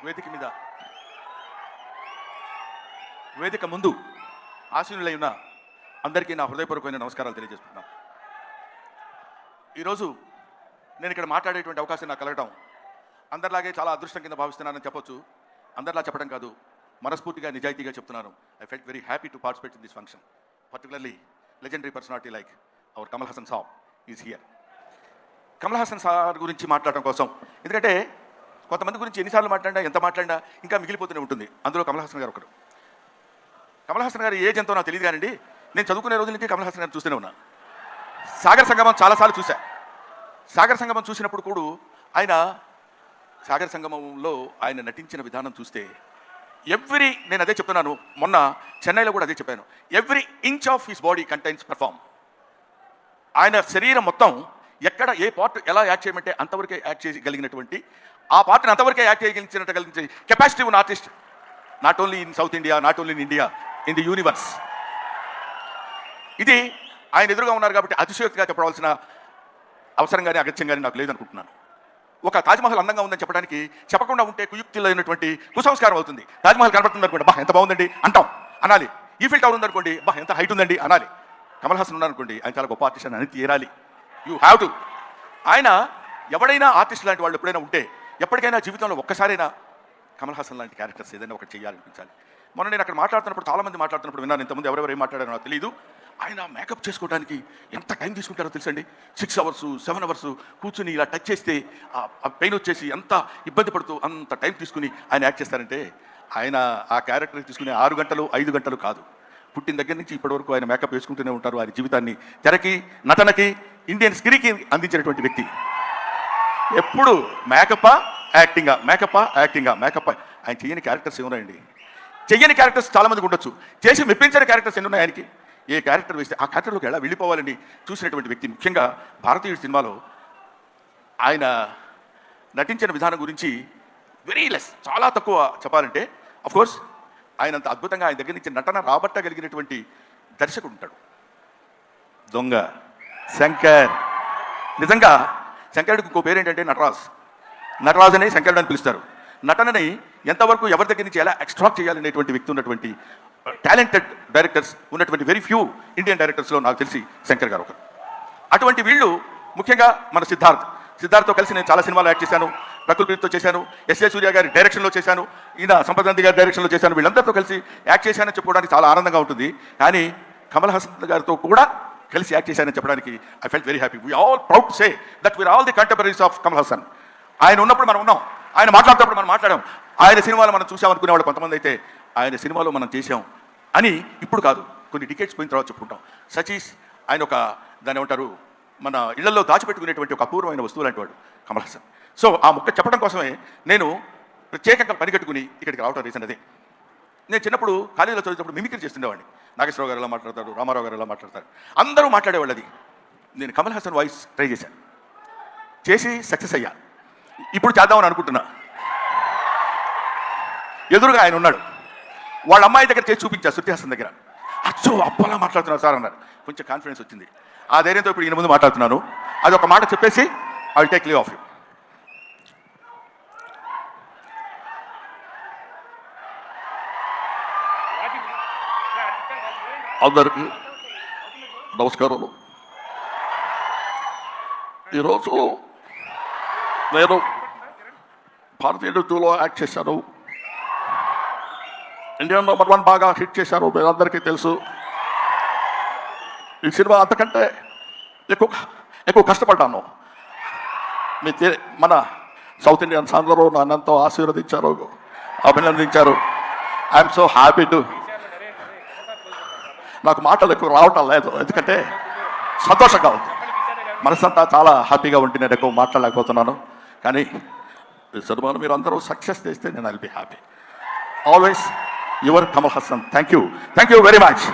వేదిక ముందు ఆశీనులై ఉన్న అందరికీ నా హృదయపూర్వకమైన నమస్కారాలు తెలియజేస్తున్నాను. ఈరోజు నేను ఇక్కడ మాట్లాడేటువంటి అవకాశం నాకు కలగడం అందరిలాగే చాలా అదృష్టం కింద భావిస్తున్నానని చెప్పొచ్చు. అందరిలా చెప్పడం కాదు, మనస్ఫూర్తిగా నిజాయితీగా చెప్తున్నాను. I felt very happy to participate in this function, particularly legendary personality like our Kamal Haasan Saab is here. Kamal Haasan sir గురించి మాట్లాడటం కోసం, ఎందుకంటే కొంతమంది గురించి ఎన్నిసార్లు మాట్లాడినా ఎంత మాట్లాడినా ఇంకా మిగిలిపోతూనే ఉంటుంది. అందులో కమల్ హాసన్ గారు ఒకడు. కమల్ హాసన్ గారు ఏజ్ ఎంతో నాకు తెలియదు కానండి, నేను చదువుకునే రోజుల నుంచి కమల్ హాసన్ గారిని చూస్తూనే ఉన్నా. సాగర్ సంగమం చాలాసార్లు చూశా. సాగర్ సంగమం చూసినప్పుడు కూడా ఆయన సాగర్ సంగమంలో ఆయన నటించిన విధానం చూస్తే నేను అదే చెప్తున్నాను, మొన్న చెన్నైలో కూడా అదే చెప్పాను. Every inch of his body contains perform. ఆయన శరీరం మొత్తం ఎక్కడ ఏ పార్ట్ ఎలా యాక్ట్ చేయమంటే అంతవరకే యాక్ట్ చేయగలిగినటువంటి, ఆ పార్ట్ని అంతవరకే యాక్ట్ చేయగలిగించే కెపాసిటీ ఉన్న artist not only in south India, not only in India, in the universe. ఇది ఆయన ఎదురుగా ఉన్నారు కాబట్టి అతిశయోక్తిగా చెప్పవలసిన అవసరం కానీ అగత్యం కానీ నాకు లేదనుకుంటున్నాను. ఒక తాజ్మహల్ అందంగా ఉందని చెప్పడానికి చెప్పకుండా ఉంటే కుయుక్తులైనటువంటి కుసంస్కారం అవుతుంది. తాజ్మహల్ కనబడుతుంది అనుకోండి, బా ఎంత బాగుందండి అంటాం, అనాలి. ఈఫిల్ టవర్ ఉందనుకోండి, బా ఎంత హైట్ ఉందండి అనాలి. కమల్ హాసన్ ఉన్నారనుకోండి, ఆయన చాలా గొప్ప ఆర్టిస్ట్ అని తీరాలి. You have to. ఆయన ఎవడైనా ఆర్టిస్ట్ లాంటి వాళ్ళు ఎప్పుడైనా ఉంటే, ఎప్పటికైనా జీవితంలో ఒక్కసారైనా కమల్ హాసన్ లాంటి క్యారెక్టర్స్ ఏదైనా ఒకటి చేయాలనిపించాలి. మొన్న నేను అక్కడ మాట్లాడుతున్నప్పుడు చాలామంది మాట్లాడుతున్నప్పుడు విన్నాను, ఇంతమంది ఎవరెవరు ఏం మాట్లాడారో నాకు తెలియదు. ఆయన మేకప్ చేసుకోవడానికి ఎంత టైం తీసుకుంటారో తెలుసండి. 6 hours 7 hours కూర్చుని ఇలా టచ్ చేస్తే ఆ పెయిన్ వచ్చేసి ఎంత ఇబ్బంది పడుతూ అంత టైం తీసుకుని ఆయన యాక్ట్ చేస్తారంటే, ఆయన ఆ క్యారెక్టర్ తీసుకునే 6 గంటలు 5 గంటలు కాదు, పుట్టిన దగ్గర నుంచి ఇప్పటి వరకు ఆయన మేకప్ వేసుకుంటూనే ఉంటారు. ఆయన జీవితాన్ని తెరకి, నటనకి, ఇండియన్ స్క్రీన్కి అందించినటువంటి వ్యక్తి. ఎప్పుడు మేకప్పా యాక్టింగా, మేకప్పా యాక్టింగా, మేకప్. ఆయన చెయ్యని క్యారెక్టర్స్ ఏమున్నాయండి? చెయ్యని క్యారెక్టర్స్ చాలామందికి ఉండొచ్చు, చేసి మెప్పించని క్యారెక్టర్స్ ఎన్ని ఉన్నాయి ఆయనకి. ఏ క్యారెక్టర్ వేస్తే ఆ క్యారెక్టర్లోకి ఎలా వెళ్ళిపోవాలని చూసినటువంటి వ్యక్తి. ముఖ్యంగా భారతీయుడి సినిమాలో ఆయన నటించిన విధానం గురించి వెరీ లెస్, చాలా తక్కువ చెప్పాలంటే. అఫ్కోర్స్ ఆయనంత అద్భుతంగా ఆయన దగ్గర నుంచి నటన రాబట్టగలిగినటువంటి దర్శకుడు ఉంటాడు, దొంగ శంకర్. నిజంగా శంకరుడికి ఇంకో పేరేంటంటే నటరాజ్ అనే శంకరుడు అని పిలుస్తారు. నటనని ఎంతవరకు ఎవరి దగ్గర నుంచి ఎలా ఎక్స్ట్రాక్ట్ చేయాలనేటువంటి వ్యక్తి ఉన్నటువంటి టాలెంటెడ్ డైరెక్టర్స్ ఉన్నటువంటి వెరీ ఫ్యూ ఇండియన్ డైరెక్టర్స్లో నాకు తెలిసి శంకర్ గారు ఒకరు. అటువంటి వీళ్ళు ముఖ్యంగా మన సిద్ధార్థ్తో కలిసి నేను చాలా సినిమాలు యాక్ట్ చేశాను. ప్రకృతితో చేశాను, ఎస్ఏ సూర్య గారి డైరెక్షన్లో చేశాను, ఈయన సంపత్ గాంధీ గారి డైరెక్షన్లో చేశాను. వీళ్ళందరితో కలిసి యాక్ట్ చేశానని చెప్పుకోవడానికి చాలా ఆనందంగా ఉంటుంది. కానీ కమల్ హాసన్ గారితో కూడా కలిసి యాక్ట్ చేశానని చెప్పడానికి I felt very happy. We all proud to say that we are all the contemporaries of Kamal Haasan. ఆయన ఉన్నప్పుడు మనం ఉన్నాం, ఆయన మాట్లాడుతున్నప్పుడు మనం మాట్లాడాం. ఆయన సినిమాలో మనం చూసామనుకునే వాళ్ళు కొంతమంది అయితే ఆయన సినిమాలో మనం చేసాం అని ఇప్పుడు కాదు, కొన్ని డికేట్స్ పోయిన తర్వాత చెప్పుకుంటాం. సచీస్ ఆయన ఒక దాన్ని ఏమంటారు, మన ఇళ్లలో దాచిపెట్టుకునేటువంటి ఒక అపూర్వమైన వస్తువు లాంటి వాడు కమల్ హాసన్. సో ఆ ముక్క చెప్పడం కోసమే నేను ప్రత్యేకంగా పనిగట్టుకుని ఇక్కడికి రావడం రీజన్ అదే. నేను చిన్నప్పుడు కాలేజీలో చదివేటప్పుడు మిమిక్రీ చేస్తుండేవాడిని. నాగేశ్వరరావు గారు ఎలా మాట్లాడతారు, రామారావు గారు ఎలా మాట్లాడతారు, అందరూ మాట్లాడేవాళ్ళు. అది నేను కమల్ హాసన్ వాయిస్ ట్రై చేశాను, చేసి సక్సెస్ అయ్యా. ఇప్పుడు చేద్దామని అనుకుంటున్నా. ఎదురుగా ఆయన ఉన్నాడు, వాళ్ళ అమ్మాయి దగ్గర చేసి చూపించా, శృతి హాసన్ దగ్గర. అచ్చో అప్పలా మాట్లాడుతున్నారు సార్ అన్నారు. కొంచెం కాన్ఫిడెన్స్ వచ్చింది. ఆ ధైర్యంతో ఇప్పుడు ఈయన ముందు మాట్లాడుతున్నాను. అది ఒక మాట చెప్పేసి I will take leave of you. అందరికీ నమస్కారాలు. ఈరోజు నేను భారతీయుడు 2లో యాక్ట్ చేశాను. ఇండియన్ నెంబర్ 1 బాగా హిట్ చేశారు, మీరు అందరికీ తెలుసు. ఈ సినిమా అంతకంటే ఎక్కువ కష్టపడ్డాను. మన సౌత్ ఇండియన్స్ అందరూ నన్నంతో ఆశీర్వదించారు, అభినందించారు. I'm so happy to. నాకు మాటలు ఎక్కువ రావటం లేదు, ఎందుకంటే సంతోషంగా ఉంది, మనసంతా చాలా హ్యాపీగా ఉంటే నేను ఎక్కువ మాట్లాడలేకపోతున్నాను. కానీ ఈ సినిమాను మీరు అందరూ సక్సెస్ చేస్తే నేను I'll be happy. Always your Kamal Haasan. Thank you very much.